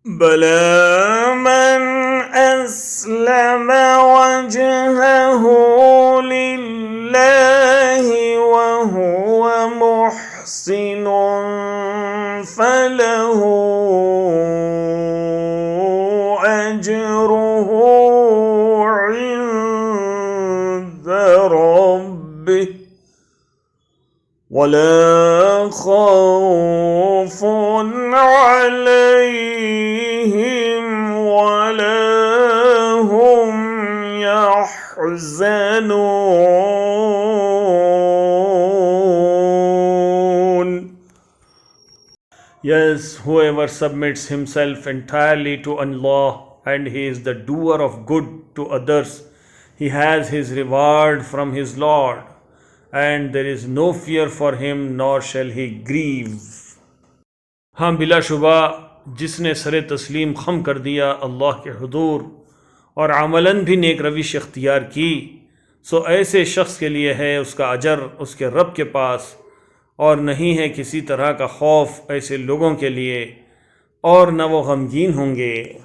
بلى من أسلم وجهه لله وهو محسن فله أجره عند ربه ولا خوف عليهم ولا هم يحزنون. Yes, whoever submits himself entirely to Allah and he is the doer of good to others, he has his reward from his Lord, and there is no fear for him nor shall he grieve. हाँ, बिलाशुबा जिसने सरे तस्लीम खम कर दिया अल्लाह के हुजूर और अमलन भी नेक रविश इख्तियार की, सो ऐसे शख्स के लिए है उसका अजर उसके रब के पास, और नहीं है किसी तरह का खौफ ऐसे लोगों के लिए, और न वो गमगीन होंगे।